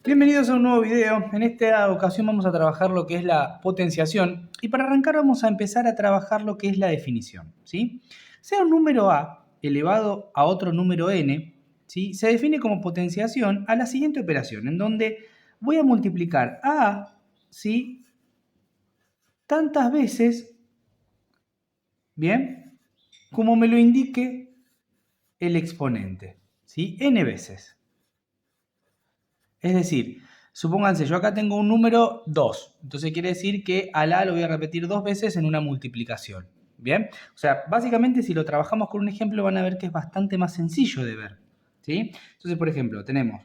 Bienvenidos a un nuevo video. En esta ocasión vamos a trabajar lo que es la potenciación y para arrancar vamos a empezar a trabajar lo que es la definición, ¿sí? Sea un número a elevado a otro número n, ¿sí? Se define como potenciación a la siguiente operación, en donde voy a multiplicar a, ¿sí?, tantas veces, ¿bien?, como me lo indique el exponente, ¿sí? N veces. Es decir, supónganse, yo acá tengo un número 2, entonces quiere decir que al A lo voy a repetir 2 veces en una multiplicación, ¿bien? O sea, básicamente si lo trabajamos con un ejemplo van a ver que es bastante más sencillo de ver, ¿sí? Entonces, por ejemplo, tenemos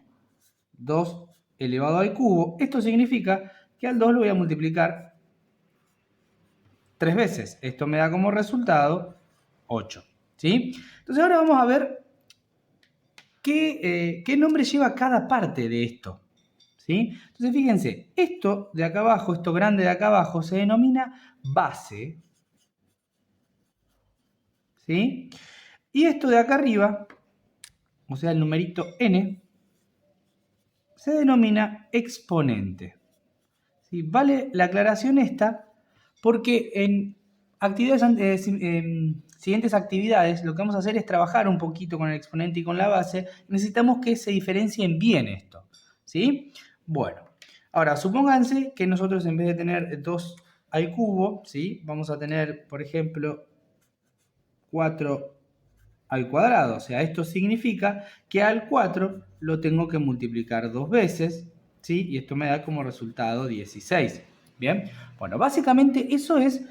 2 elevado al cubo, esto significa que al 2 lo voy a multiplicar 3 veces, esto me da como resultado 8, ¿sí? Entonces ahora vamos a ver qué nombre lleva cada parte de esto, ¿sí? Entonces fíjense, esto de acá abajo, esto grande de acá abajo, se denomina base, ¿sí? Y esto de acá arriba, o sea el numerito n, se denomina exponente, ¿sí? Vale la aclaración esta porque en siguientes actividades lo que vamos a hacer es trabajar un poquito con el exponente y con la base. Necesitamos que se diferencien bien esto, ¿sí? Bueno, ahora supónganse que nosotros en vez de tener 2 al cubo, ¿sí?, vamos a tener, por ejemplo, 4 al cuadrado. O sea, esto significa que al 4 lo tengo que multiplicar 2 veces, ¿sí? Y esto me da como resultado 16. ¿Bien? Bueno, básicamente eso es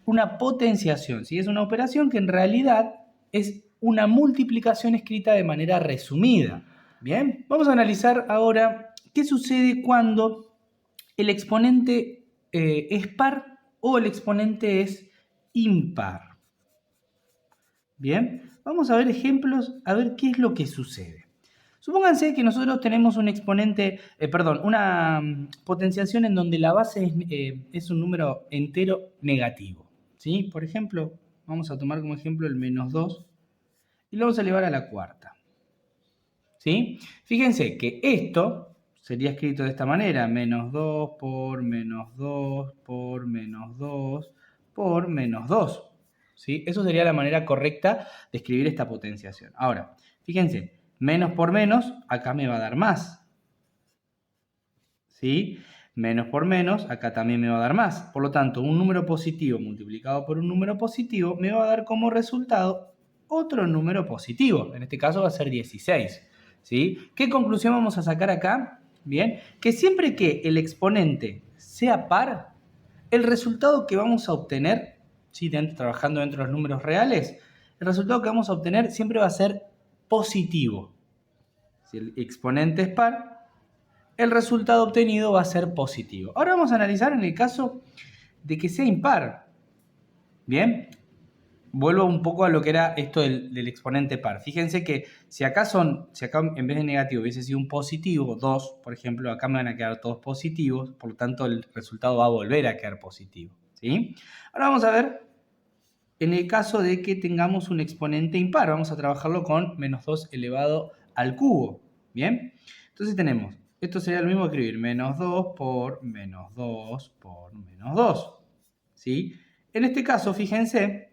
una potenciación, ¿sí? Es una operación que en realidad es una multiplicación escrita de manera resumida. Bien, vamos a analizar ahora qué sucede cuando el exponente es par o el exponente es impar. Bien, vamos a ver ejemplos, a ver qué es lo que sucede. Supónganse que nosotros tenemos un exponente, una potenciación en donde la base es un número entero negativo, ¿sí? Por ejemplo, vamos a tomar como ejemplo el menos 2 y lo vamos a elevar a la cuarta, ¿sí? Fíjense que esto sería escrito de esta manera, menos 2 por menos 2 por menos 2 por menos 2, ¿sí? Eso sería la manera correcta de escribir esta potenciación. Ahora, fíjense, menos por menos, acá me va a dar más, ¿sí? Menos por menos, acá también me va a dar más. Por lo tanto, un número positivo multiplicado por un número positivo me va a dar como resultado otro número positivo. En este caso va a ser 16, ¿sí? ¿Qué conclusión vamos a sacar acá? Bien, que siempre que el exponente sea par, el resultado que vamos a obtener, ¿sí?, trabajando dentro de los números reales, el resultado que vamos a obtener siempre va a ser positivo. Si el exponente es par, el resultado obtenido va a ser positivo. Ahora vamos a analizar en el caso de que sea impar. Bien, vuelvo un poco a lo que era esto del exponente par. Fíjense que si acá en vez de negativo hubiese sido un positivo, 2, por ejemplo, acá me van a quedar todos positivos, por lo tanto el resultado va a volver a quedar positivo, ¿sí? Ahora vamos a ver en el caso de que tengamos un exponente impar. Vamos a trabajarlo con menos 2 elevado al cubo, ¿bien? Entonces tenemos, esto sería lo mismo que escribir menos 2 por menos 2 por menos 2, ¿sí? En este caso, fíjense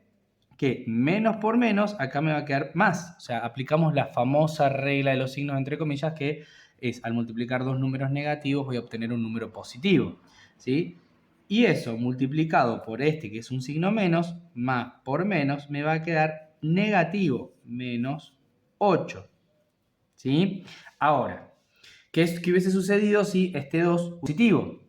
que menos por menos, acá me va a quedar más. O sea, aplicamos la famosa regla de los signos entre comillas, que es al multiplicar dos números negativos voy a obtener un número positivo, ¿sí? Y eso multiplicado por este, que es un signo menos, más por menos, me va a quedar negativo, menos 8, ¿sí? Ahora, ¿qué hubiese sucedido si este 2 positivo?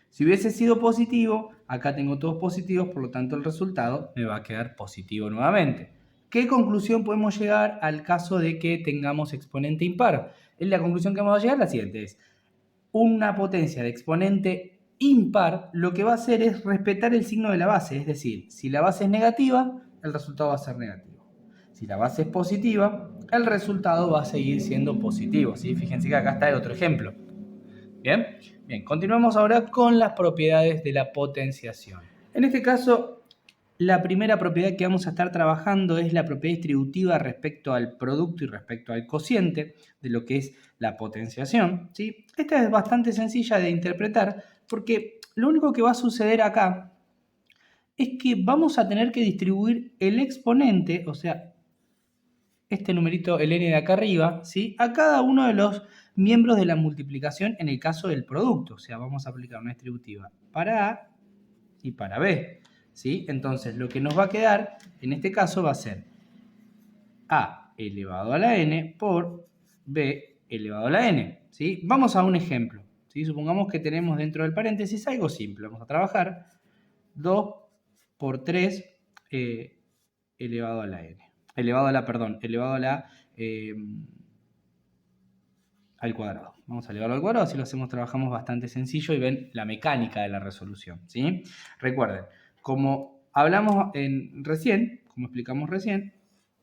Si hubiese sido positivo, acá tengo todos positivos, por lo tanto el resultado me va a quedar positivo nuevamente. ¿Qué conclusión podemos llegar al caso de que tengamos exponente impar? La conclusión que vamos a llegar es la siguiente, es una potencia de exponente impar, lo que va a hacer es respetar el signo de la base, es decir, si la base es negativa, el resultado va a ser negativo. Si la base es positiva, el resultado va a seguir siendo positivo, ¿sí? Fíjense que acá está el otro ejemplo. ¿Bien? Bien, continuamos ahora con las propiedades de la potenciación. En este caso, la primera propiedad que vamos a estar trabajando es la propiedad distributiva respecto al producto y respecto al cociente de lo que es la potenciación, ¿sí? Esta es bastante sencilla de interpretar porque lo único que va a suceder acá es que vamos a tener que distribuir el exponente, o sea, este numerito, el n de acá arriba, ¿sí? A cada uno de los miembros de la multiplicación en el caso del producto. O sea, vamos a aplicar una distributiva para A y para B, ¿sí? Entonces, lo que nos va a quedar, en este caso, va a ser A elevado a la n por B elevado a la n, ¿sí? Vamos a un ejemplo, ¿sí? Supongamos que tenemos dentro del paréntesis algo simple. Vamos a trabajar 2 por 3 elevado a la n. Elevado a la al cuadrado. Vamos a elevarlo al cuadrado, así lo hacemos, trabajamos bastante sencillo y ven la mecánica de la resolución, ¿sí? Recuerden, como hablamos recién, como explicamos recién,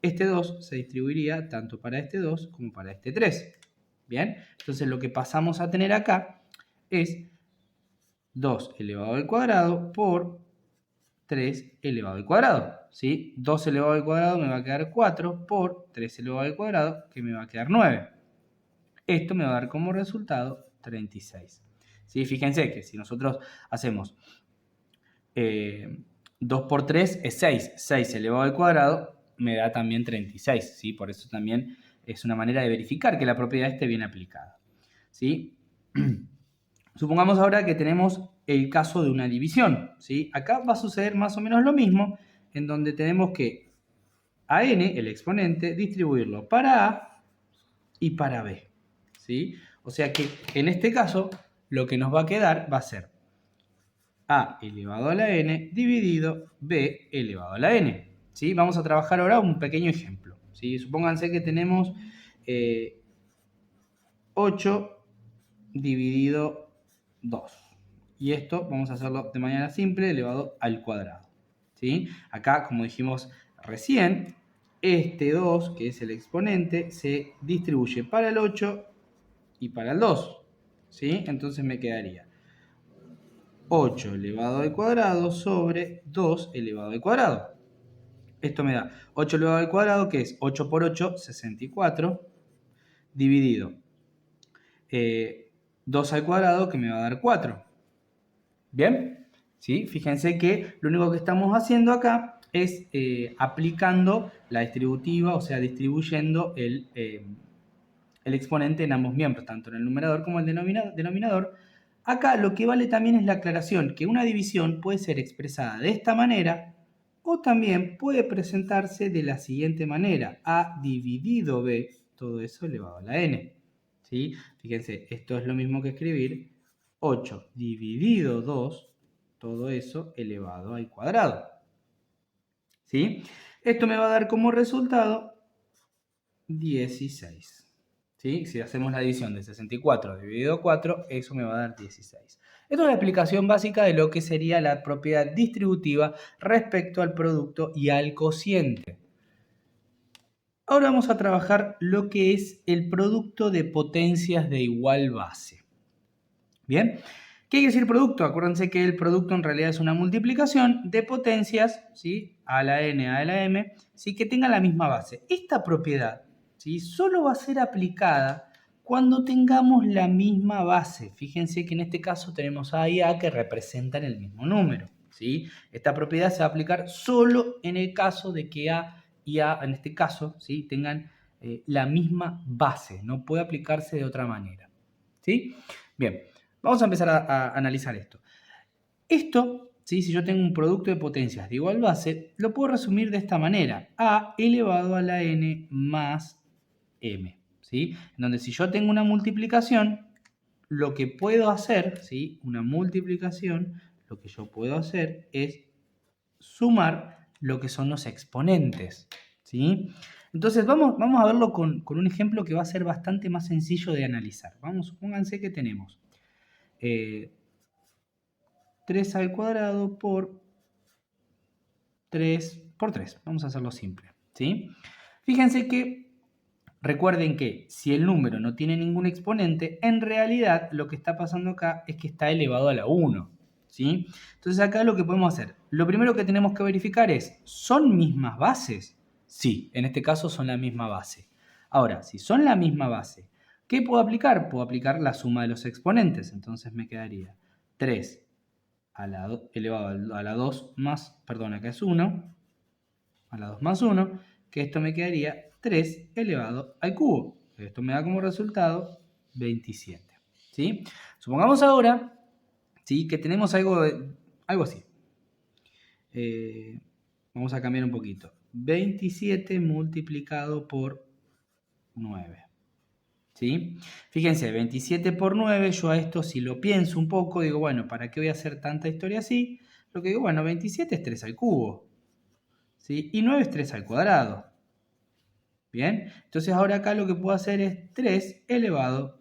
este 2 se distribuiría tanto para este 2 como para este 3. ¿Bien? Entonces lo que pasamos a tener acá es 2 elevado al cuadrado por 3 elevado al cuadrado, ¿sí? 2 elevado al cuadrado me va a quedar 4 por 3 elevado al cuadrado, que me va a quedar 9. Esto me va a dar como resultado 36. ¿Sí? Fíjense que si nosotros hacemos 2 por 3 es 6. 6 elevado al cuadrado me da también 36. ¿Sí? Por eso también es una manera de verificar que la propiedad esté bien aplicada. ¿Sí? Supongamos ahora que tenemos el caso de una división, ¿sí? Acá va a suceder más o menos lo mismo, en donde tenemos que a n, el exponente, distribuirlo para A y para B, ¿sí? O sea que en este caso lo que nos va a quedar va a ser A elevado a la n dividido B elevado a la n, ¿sí? Vamos a trabajar ahora un pequeño ejemplo, ¿sí? Supónganse que tenemos 8 dividido 2. Y esto vamos a hacerlo de manera simple, elevado al cuadrado, ¿sí? Acá, como dijimos recién, este 2, que es el exponente, se distribuye para el 8 y para el 2, ¿sí? Entonces me quedaría 8 elevado al cuadrado sobre 2 elevado al cuadrado. Esto me da 8 elevado al cuadrado, que es 8 por 8, 64, dividido 2 al cuadrado, que me va a dar 4. ¿Bien? ¿Sí? Fíjense que lo único que estamos haciendo acá es aplicando la distributiva, o sea, distribuyendo el exponente en ambos miembros, tanto en el numerador como en el denominador. Acá lo que vale también es la aclaración, que una división puede ser expresada de esta manera o también puede presentarse de la siguiente manera, A dividido B, todo eso elevado a la n. ¿Sí? Fíjense, esto es lo mismo que escribir 8 dividido 2, todo eso elevado al cuadrado. ¿Sí? Esto me va a dar como resultado 16. ¿Sí? Si hacemos la división de 64 dividido 4, eso me va a dar 16. Esto es la explicación básica de lo que sería la propiedad distributiva respecto al producto y al cociente. Ahora vamos a trabajar lo que es el producto de potencias de igual base. ¿Bien? ¿Qué quiere decir producto? Acuérdense que el producto en realidad es una multiplicación de potencias, ¿sí? A la n, a la m, ¿sí? Que tengan la misma base. Esta propiedad, ¿sí? Solo va a ser aplicada cuando tengamos la misma base. Fíjense que en este caso tenemos A y A que representan el mismo número, ¿sí? Esta propiedad se va a aplicar solo en el caso de que A y A, en este caso, ¿sí? Tengan la misma base. No puede aplicarse de otra manera, ¿sí? Bien. Vamos a empezar a analizar esto. Esto, ¿sí? Si yo tengo un producto de potencias de igual base, lo puedo resumir de esta manera. A elevado a la n más m. ¿Sí? En donde si yo tengo una multiplicación, lo que puedo hacer, ¿sí? Una multiplicación, lo que yo puedo hacer es sumar lo que son los exponentes, ¿sí? Entonces vamos a verlo con un ejemplo que va a ser bastante más sencillo de analizar. Supónganse que tenemos 3 al cuadrado por 3 por 3. Vamos a hacerlo simple, ¿sí? Fíjense que, recuerden que si el número no tiene ningún exponente, en realidad lo que está pasando acá es que está elevado a la 1, ¿sí? Entonces acá lo que podemos hacer, lo primero que tenemos que verificar es, ¿son mismas bases? Sí, en este caso son la misma base. Ahora, si son la misma base, ¿qué puedo aplicar? Puedo aplicar la suma de los exponentes. Entonces me quedaría 3 elevado a la 2 más, perdón, acá es 1, a la 2 más 1, que esto me quedaría 3 elevado al cubo. Esto me da como resultado 27. ¿Sí? Supongamos ahora, ¿sí?, que tenemos algo así. Vamos a cambiar un poquito. 27 multiplicado por 9. ¿Sí? Fíjense, 27 por 9, yo a esto si lo pienso un poco, digo, bueno, ¿para qué voy a hacer tanta historia así? Lo que digo, bueno, 27 es 3 al cubo, ¿sí? Y 9 es 3 al cuadrado. Bien, entonces ahora acá lo que puedo hacer es 3 elevado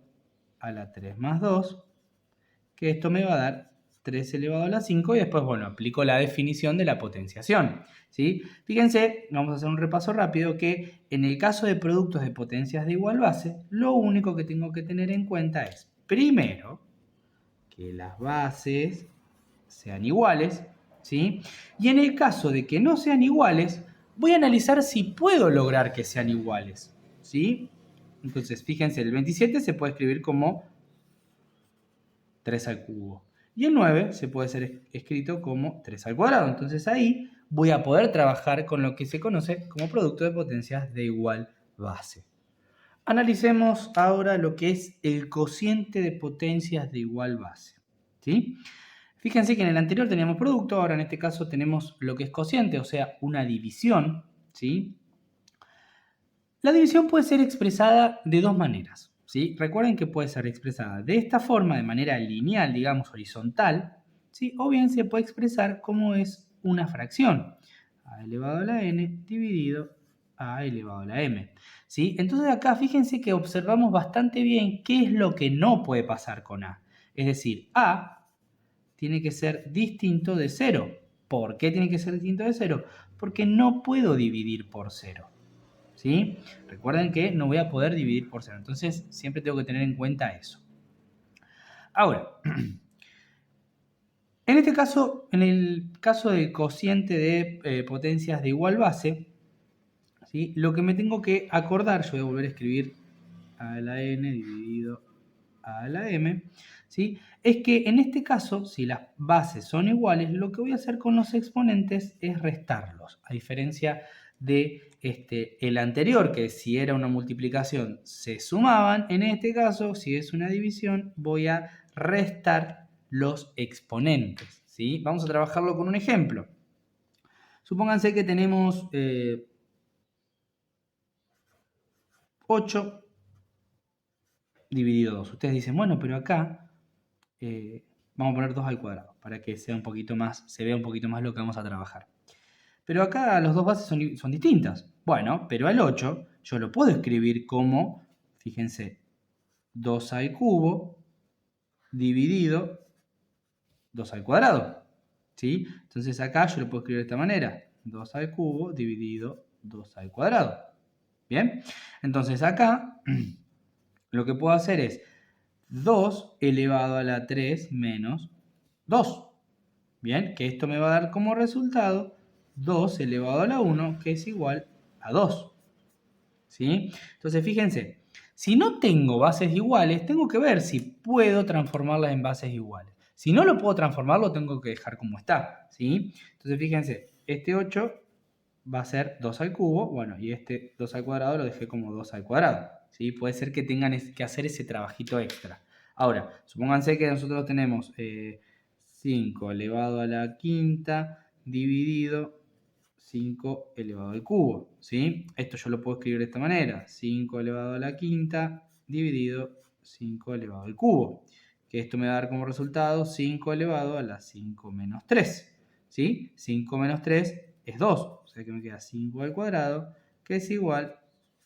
a la 3 más 2, que esto me va a dar 3 elevado a la 5 y después, bueno, aplico la definición de la potenciación, ¿sí? Fíjense, vamos a hacer un repaso rápido, que en el caso de productos de potencias de igual base, lo único que tengo que tener en cuenta es, primero, que las bases sean iguales, ¿sí? Y en el caso de que no sean iguales, voy a analizar si puedo lograr que sean iguales, ¿sí? Entonces, fíjense, el 27 se puede escribir como 3 al cubo. Y el 9 se puede ser escrito como 3 al cuadrado. Entonces ahí voy a poder trabajar con lo que se conoce como producto de potencias de igual base. Analicemos ahora lo que es el cociente de potencias de igual base, ¿sí? Fíjense que en el anterior teníamos producto, ahora en este caso tenemos lo que es cociente, o sea, una división, ¿sí? La división puede ser expresada de dos maneras, ¿sí? Recuerden que puede ser expresada de esta forma, de manera lineal, digamos, horizontal, ¿sí? O bien se puede expresar como es una fracción, a elevado a la n dividido a elevado a la m, ¿sí? Entonces acá fíjense que observamos bastante bien qué es lo que no puede pasar con a. Es decir, a tiene que ser distinto de 0. ¿Por qué tiene que ser distinto de 0? Porque no puedo dividir por 0. ¿Sí? Recuerden que no voy a poder dividir por 0. Entonces, siempre tengo que tener en cuenta eso. Ahora, en este caso, en el caso del cociente de potencias de igual base, ¿sí?, lo que me tengo que acordar, yo voy a volver a escribir a la n dividido a la m, ¿sí?, es que en este caso, si las bases son iguales, lo que voy a hacer con los exponentes es restarlos, a diferencia de el anterior, que si era una multiplicación se sumaban. En este caso, si es una división, voy a restar los exponentes, ¿sí? Vamos a trabajarlo con un ejemplo. Supónganse que tenemos 8 dividido 2. Ustedes dicen, bueno, pero acá vamos a poner 2 al cuadrado para que sea un poquito más, se vea un poquito más lo que vamos a trabajar. Pero acá las dos bases son distintas. Bueno, pero al 8 yo lo puedo escribir como, fíjense, 2 al cubo dividido 2 al cuadrado, ¿sí? Entonces acá yo lo puedo escribir de esta manera, 2 al cubo dividido 2 al cuadrado. ¿Bien? Entonces acá lo que puedo hacer es 2 elevado a la 3 menos 2. Bien, que esto me va a dar como resultado 2 elevado a la 1, que es igual a 2. ¿Sí? Entonces, fíjense, si no tengo bases iguales, tengo que ver si puedo transformarlas en bases iguales. Si no lo puedo transformar, lo tengo que dejar como está, ¿sí? Entonces, fíjense, este 8 va a ser 2 al cubo, bueno, y este 2 al cuadrado lo dejé como 2 al cuadrado, ¿sí? Puede ser que tengan que hacer ese trabajito extra. Ahora, supónganse que nosotros tenemos 5 elevado a la quinta dividido 5 elevado al cubo, ¿sí? Esto yo lo puedo escribir de esta manera, 5 elevado a la quinta dividido 5 elevado al cubo, que esto me va a dar como resultado 5 elevado a la 5 menos 3, ¿sí? 5 menos 3 es 2, o sea que me queda 5 al cuadrado, que es igual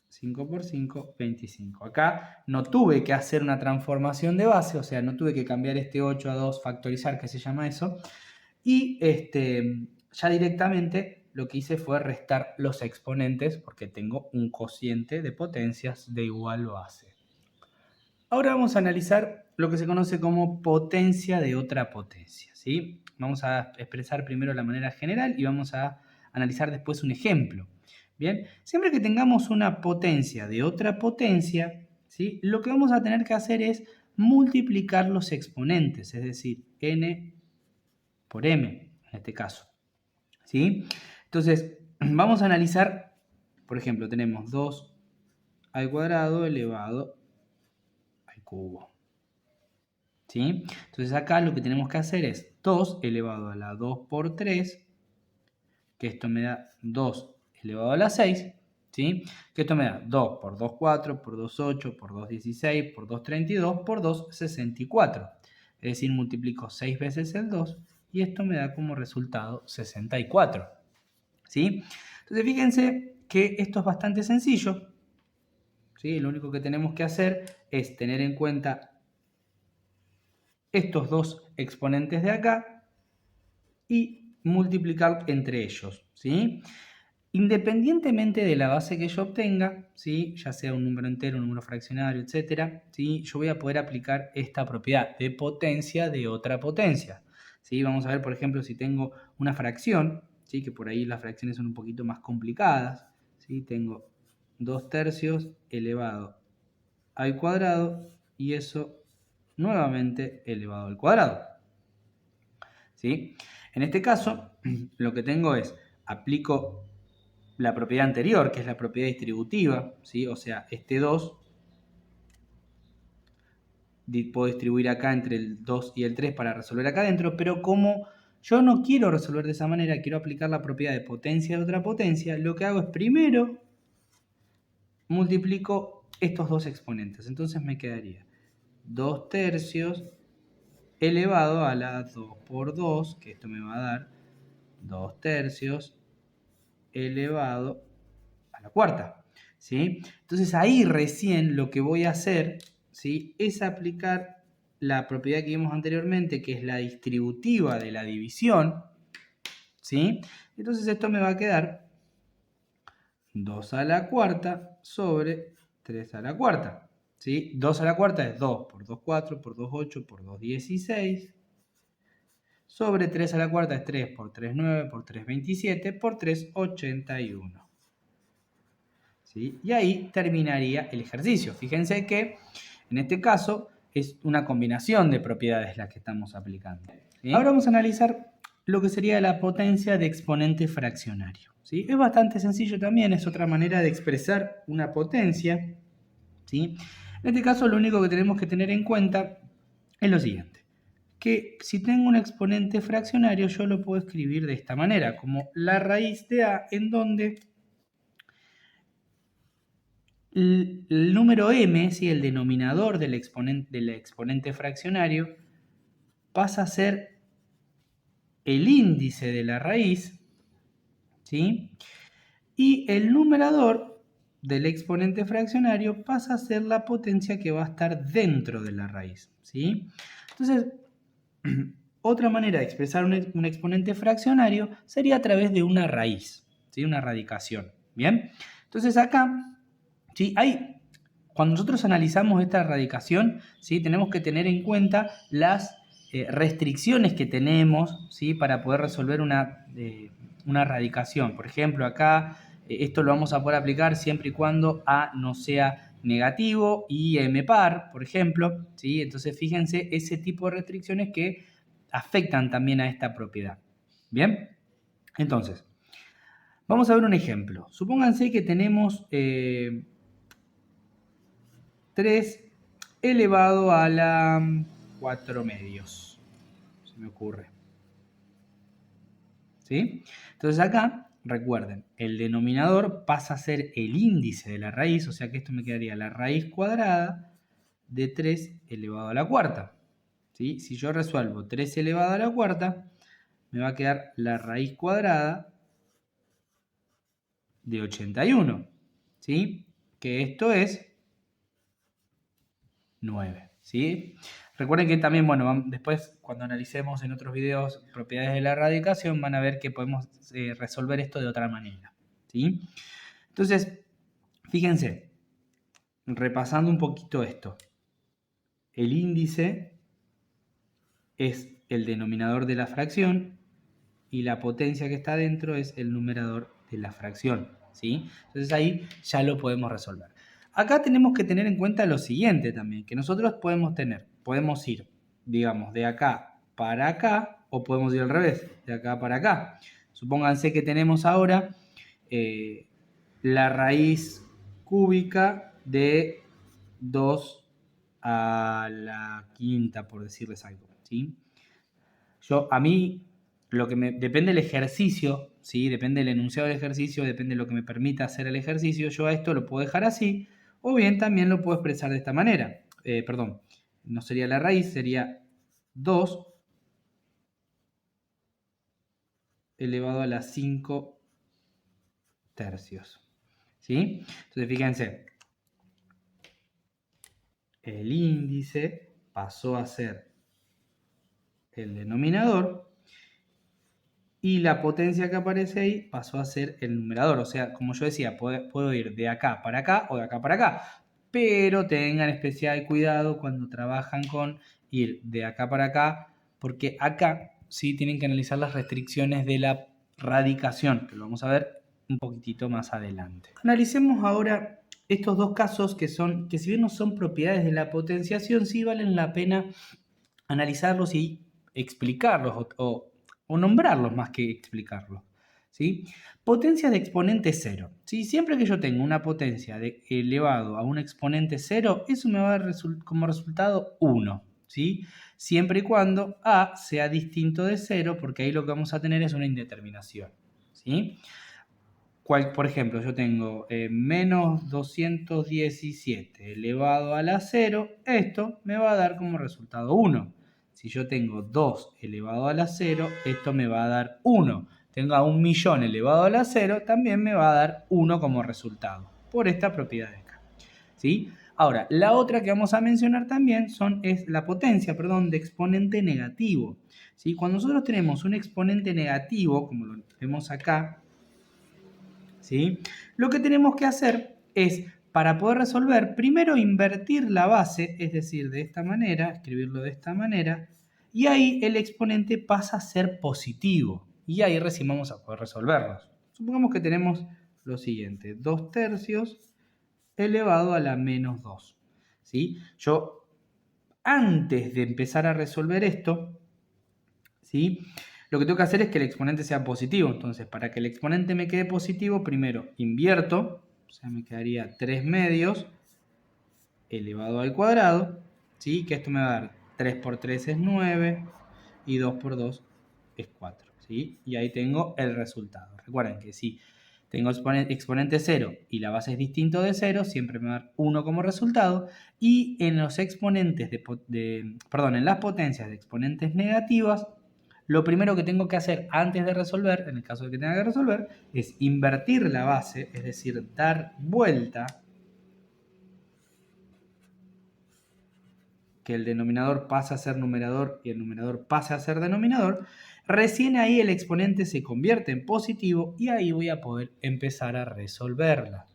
5 por 5, 25. Acá no tuve que hacer una transformación de base, o sea, no tuve que cambiar este 8 a 2, factorizar, que se llama eso, y ya directamente lo que hice fue restar los exponentes porque tengo un cociente de potencias de igual base. Ahora vamos a analizar lo que se conoce como potencia de otra potencia, ¿sí? Vamos a expresar primero la manera general y vamos a analizar después un ejemplo. Bien, siempre que tengamos una potencia de otra potencia, ¿sí? Lo que vamos a tener que hacer es multiplicar los exponentes, es decir, n por m en este caso, ¿sí? Entonces, vamos a analizar, por ejemplo, tenemos 2 al cuadrado elevado al cubo, ¿sí? Entonces acá lo que tenemos que hacer es 2 elevado a la 2 por 3, que esto me da 2 elevado a la 6, ¿sí? Que esto me da 2 por 2, 4, por 2, 8, por 2, 16, por 2, 32, por 2, 64. Es decir, multiplico 6 veces el 2 y esto me da como resultado 64, ¿sí? Entonces fíjense que esto es bastante sencillo, ¿sí? Lo único que tenemos que hacer es tener en cuenta estos dos exponentes de acá y multiplicar entre ellos, ¿sí? Independientemente de la base que yo obtenga, ¿sí? Ya sea un número entero, un número fraccionario, etc., ¿sí? Yo voy a poder aplicar esta propiedad de potencia de otra potencia, ¿sí? Vamos a ver, por ejemplo, si tengo una fracción, ¿sí? Que por ahí las fracciones son un poquito más complicadas, ¿sí? Tengo 2 tercios elevado al cuadrado y eso nuevamente elevado al cuadrado, ¿sí? En este caso, lo que tengo es, aplico la propiedad anterior, que es la propiedad distributiva, ¿sí? O sea, este 2 puedo distribuir acá entre el 2 y el 3 para resolver acá adentro, pero como yo no quiero resolver de esa manera, quiero aplicar la propiedad de potencia de otra potencia, lo que hago es primero multiplico estos dos exponentes. Entonces me quedaría 2 tercios elevado a la 2 por 2, que esto me va a dar 2 tercios elevado a la cuarta, ¿sí? Entonces ahí recién lo que voy a hacer, ¿sí? Es aplicar la propiedad que vimos anteriormente, que es la distributiva de la división, ¿sí? Entonces esto me va a quedar 2 a la cuarta sobre 3 a la cuarta, ¿sí? 2 a la cuarta es 2 por 2, 4, por 2, 8, por 2, 16, sobre 3 a la cuarta es 3 por 3, 9, por 3, 27, por 3, 81. ¿Sí? Y ahí terminaría el ejercicio. Fíjense que en este caso es una combinación de propiedades las que estamos aplicando, ¿sí? Ahora vamos a analizar lo que sería la potencia de exponente fraccionario, ¿sí? Es bastante sencillo también, es otra manera de expresar una potencia, ¿sí? En este caso lo único que tenemos que tener en cuenta es lo siguiente, que si tengo un exponente fraccionario yo lo puedo escribir de esta manera, como la raíz de a, en donde el número m, ¿sí? El denominador del exponente fraccionario, pasa a ser el índice de la raíz, ¿sí? Y el numerador del exponente fraccionario pasa a ser la potencia que va a estar dentro de la raíz, ¿sí? Entonces, otra manera de expresar un exponente fraccionario sería a través de una raíz, ¿sí? Una radicación, ¿bien? Entonces acá, ¿sí? Cuando nosotros analizamos esta radicación, ¿sí? Tenemos que tener en cuenta las restricciones que tenemos, ¿sí? Para poder resolver una radicación. Por ejemplo, acá esto lo vamos a poder aplicar siempre y cuando a no sea negativo y m par, por ejemplo, ¿sí? Entonces fíjense ese tipo de restricciones que afectan también a esta propiedad. ¿Bien? Entonces, vamos a ver un ejemplo. Supónganse que tenemos 3 elevado a la 4 medios. Se me ocurre. ¿Sí? Entonces acá, recuerden, el denominador pasa a ser el índice de la raíz, o sea que esto me quedaría la raíz cuadrada de 3 elevado a la cuarta. ¿Sí? Si yo resuelvo 3 elevado a la cuarta, me va a quedar la raíz cuadrada de 81. ¿Sí? Que esto es 9. ¿Sí? Recuerden que también, bueno, después cuando analicemos en otros videos propiedades de la radicación, van a ver que podemos resolver esto de otra manera, ¿sí? Entonces, fíjense, repasando un poquito esto. el índice es el denominador de la fracción y la potencia que está dentro es el numerador de la fracción, ¿sí? Entonces ahí ya lo podemos resolver. Acá tenemos que tener en cuenta lo siguiente también, que nosotros podemos ir, digamos, de acá para acá o podemos ir al revés, de acá para acá. Supónganse que tenemos ahora la raíz cúbica de 2 a la quinta, por decirles algo, ¿sí? A mí, depende del ejercicio, ¿sí? Depende del enunciado del ejercicio, depende de lo que me permita hacer el ejercicio, yo a esto lo puedo dejar así, o bien también lo puedo expresar de esta manera. Perdón, no sería la raíz, sería 2 elevado a la 5 tercios, ¿sí? Entonces, fíjense, el índice pasó a ser el denominador y la potencia que aparece ahí pasó a ser el numerador. O sea, como yo decía, puedo ir de acá para acá o de acá para acá. Pero tengan especial cuidado cuando trabajan con ir de acá para acá, porque acá sí tienen que analizar las restricciones de la radicación, que lo vamos a ver un poquitito más adelante. Analicemos ahora estos dos casos que si bien no son propiedades de la potenciación, sí valen la pena analizarlos y explicarlos o nombrarlos más que explicarlos, ¿sí? Potencia de exponente cero, ¿sí? Siempre que yo tenga una potencia elevado a un exponente cero, eso me va a dar como resultado 1, ¿sí? Siempre y cuando a sea distinto de 0, porque ahí lo que vamos a tener es una indeterminación, ¿sí? Por ejemplo, yo tengo menos 217 elevado a la 0, esto me va a dar como resultado 1. Si yo tengo 2 elevado a la 0, esto me va a dar 1. Tengo a 1.000.000 elevado a la 0, también me va a dar 1 como resultado, por esta propiedad de acá, ¿sí? Ahora, la otra que vamos a mencionar también es la potencia, de exponente negativo, ¿sí? Cuando nosotros tenemos un exponente negativo, como lo vemos acá, ¿sí? Lo que tenemos que hacer es, para poder resolver, primero invertir la base, es decir, de esta manera, escribirlo de esta manera, y ahí el exponente pasa a ser positivo, y ahí recién vamos a poder resolverlos. Supongamos que tenemos lo siguiente, 2 tercios elevado a la menos 2, ¿sí? Yo, antes de empezar a resolver esto, ¿sí? Lo que tengo que hacer es que el exponente sea positivo. Entonces, para que el exponente me quede positivo, primero invierto, o sea, me quedaría 3 medios elevado al cuadrado, ¿sí? Que esto me va a dar 3 por 3 es 9 y 2 por 2 es 4, ¿sí? Y ahí tengo el resultado. Recuerden que si tengo exponente 0 y la base es distinto de 0, siempre me va a dar 1 como resultado. Y en los exponentes en las potencias de exponentes negativas, lo primero que tengo que hacer antes de resolver, en el caso de que tenga que resolver, es invertir la base, es decir, dar vuelta, que el denominador pasa a ser numerador y el numerador pasa a ser denominador. Recién ahí el exponente se convierte en positivo y ahí voy a poder empezar a resolverla.